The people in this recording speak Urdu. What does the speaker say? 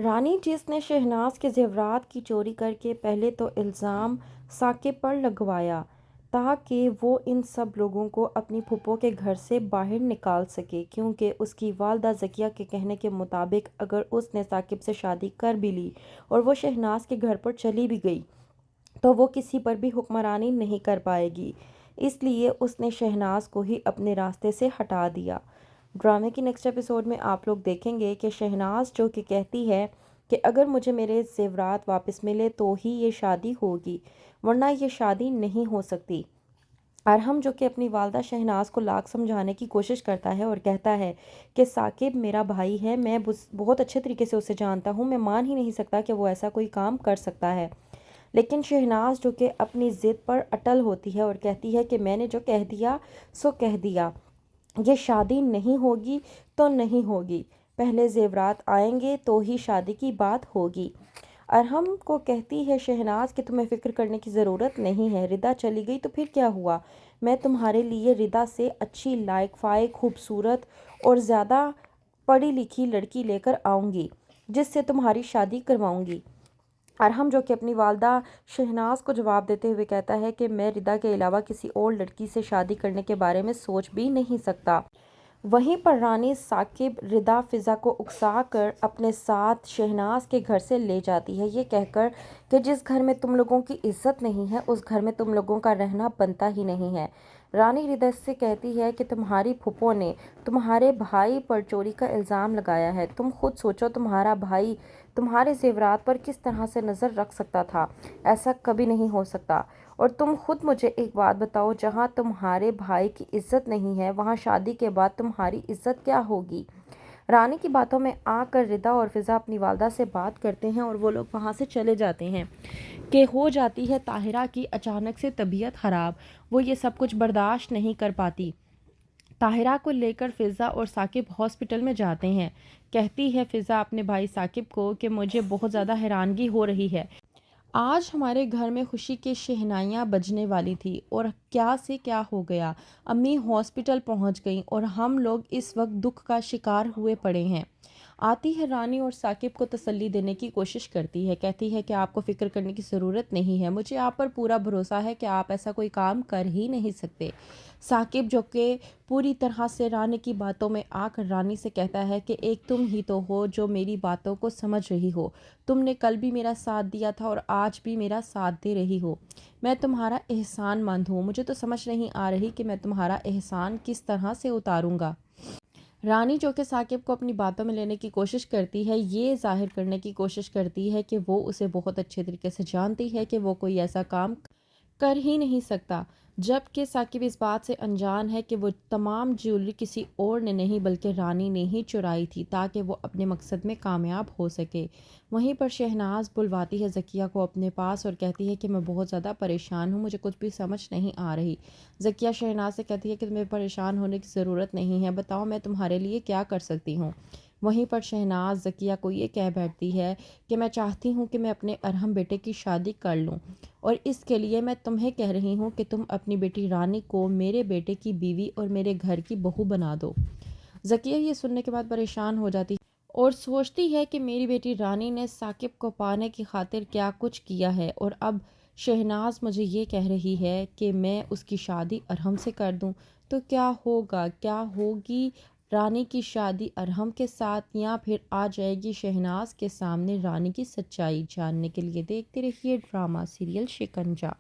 رانی جس نے شہناز کے زیورات کی چوری کر کے پہلے تو الزام ثاقب پر لگوایا تاکہ وہ ان سب لوگوں کو اپنی پھوپھو کے گھر سے باہر نکال سکے، کیونکہ اس کی والدہ ذکیہ کے کہنے کے مطابق اگر اس نے ثاقب سے شادی کر بھی لی اور وہ شہناز کے گھر پر چلی بھی گئی تو وہ کسی پر بھی حکمرانی نہیں کر پائے گی، اس لیے اس نے شہناز کو ہی اپنے راستے سے ہٹا دیا۔ ڈرامے کی نیکسٹ ایپیسوڈ میں آپ لوگ دیکھیں گے کہ شہناز جو کہ کہتی ہے کہ اگر مجھے میرے زیورات واپس ملے تو ہی یہ شادی ہوگی، ورنہ یہ شادی نہیں ہو سکتی۔ ارحم جو کہ اپنی والدہ شہناز کو لاکھ سمجھانے کی کوشش کرتا ہے اور کہتا ہے کہ ثاقب میرا بھائی ہے، میں بہت اچھے طریقے سے اسے جانتا ہوں، میں مان ہی نہیں سکتا کہ وہ ایسا کوئی کام کر سکتا ہے۔ لیکن شہناز جو کہ اپنی ضد پر اٹل ہوتی ہے اور کہتی ہے کہ میں نے جو کہہ دیا سو کہہ دیا، یہ شادی نہیں ہوگی تو نہیں ہوگی، پہلے زیورات آئیں گے تو ہی شادی کی بات ہوگی۔ ارحم کو کہتی ہے شہناز کہ تمہیں فکر کرنے کی ضرورت نہیں ہے، ردا چلی گئی تو پھر کیا ہوا، میں تمہارے لیے ردا سے اچھی لائق فائق خوبصورت اور زیادہ پڑھی لکھی لڑکی لے کر آؤں گی جس سے تمہاری شادی کرواؤں گی۔ ارحم جو کہ اپنی والدہ شہناز کو جواب دیتے ہوئے کہتا ہے کہ میں ردا کے علاوہ کسی اور لڑکی سے شادی کرنے کے بارے میں سوچ بھی نہیں سکتا۔ وہیں پر رانی ثاقب ردا فضا کو اکسا کر اپنے ساتھ شہناز کے گھر سے لے جاتی ہے، یہ کہہ کر کہ جس گھر میں تم لوگوں کی عزت نہیں ہے اس گھر میں تم لوگوں کا رہنا بنتا ہی نہیں ہے۔ رانی ردا سے کہتی ہے کہ تمہاری پھوپھو نے تمہارے بھائی پر چوری کا الزام لگایا ہے، تم خود سوچو تمہارا بھائی تمہارے زیورات پر کس طرح سے نظر رکھ سکتا تھا، ایسا کبھی نہیں ہو سکتا۔ اور تم خود مجھے ایک بات بتاؤ، جہاں تمہارے بھائی کی عزت نہیں ہے وہاں شادی کے بعد تمہاری عزت کیا ہوگی؟ رانی کی باتوں میں آ کر ردا اور فضا اپنی والدہ سے بات کرتے ہیں اور وہ لوگ وہاں سے چلے جاتے ہیں کہ ہو جاتی ہے طاہرہ کی اچانک سے طبیعت خراب، وہ یہ سب کچھ برداشت نہیں کر پاتی۔ طاہرہ کو لے کر فضا اور ثاقب ہاسپٹل میں جاتے ہیں۔ کہتی ہے فضا اپنے بھائی ثاقب کو کہ مجھے بہت زیادہ حیرانگی ہو رہی ہے، آج ہمارے گھر میں خوشی کی شہنائیاں بجنے والی تھی اور کیا سے کیا ہو گیا، امی ہاسپٹل پہنچ گئیں اور ہم لوگ اس وقت دکھ کا شکار ہوئے پڑے ہیں۔ آتی ہے رانی اور ثاقب کو تسلی دینے کی کوشش کرتی ہے، کہتی ہے کہ آپ کو فکر کرنے کی ضرورت نہیں ہے، مجھے آپ پر پورا بھروسہ ہے کہ آپ ایسا کوئی کام کر ہی نہیں سکتے۔ ثاقب جو کہ پوری طرح سے رانی کی باتوں میں آ کر رانی سے کہتا ہے کہ ایک تم ہی تو ہو جو میری باتوں کو سمجھ رہی ہو، تم نے کل بھی میرا ساتھ دیا تھا اور آج بھی میرا ساتھ دے رہی ہو، میں تمہارا احسان مند ہوں، مجھے تو سمجھ نہیں آ رہی کہ میں تمہارا احسان کس طرح سے اتاروں گا۔ رانی جو کہ ثاقب کو اپنی باتوں میں لینے کی کوشش کرتی ہے، یہ ظاہر کرنے کی کوشش کرتی ہے کہ وہ اسے بہت اچھے طریقے سے جانتی ہے کہ وہ کوئی ایسا کام کر ہی نہیں سکتا، جبکہ ثاقب اس بات سے انجان ہے کہ وہ تمام جیولری کسی اور نے نہیں بلکہ رانی نے ہی چرائی تھی تاکہ وہ اپنے مقصد میں کامیاب ہو سکے۔ وہیں پر شہناز بلواتی ہے ذکیہ کو اپنے پاس اور کہتی ہے کہ میں بہت زیادہ پریشان ہوں، مجھے کچھ بھی سمجھ نہیں آ رہی۔ ذکیہ شہناز سے کہتی ہے کہ تمہیں پریشان ہونے کی ضرورت نہیں ہے، بتاؤ میں تمہارے لیے کیا کر سکتی ہوں۔ وہیں پر شہناز ذکیہ کو یہ کہہ بیٹھتی ہے کہ میں چاہتی ہوں کہ میں اپنے ارحم بیٹے کی شادی کر لوں اور اس کے لیے میں تمہیں کہہ رہی ہوں کہ تم اپنی بیٹی رانی کو میرے بیٹے کی بیوی اور میرے گھر کی بہو بنا دو۔ ذکیہ یہ سننے کے بعد پریشان ہو جاتی ہے اور سوچتی ہے کہ میری بیٹی رانی نے ثاقب کو پانے کی خاطر کیا کچھ کیا ہے اور اب شہناز مجھے یہ کہہ رہی ہے کہ میں اس کی شادی ارحم سے کر دوں تو کیا ہوگا، کیا ہوگی رانی کی شادی ارحم کے ساتھ یا پھر آ جائے گی شہناز کے سامنے رانی کی سچائی۔ جاننے کے لیے دیکھتے رہیے ڈرامہ سیریل شکنجہ۔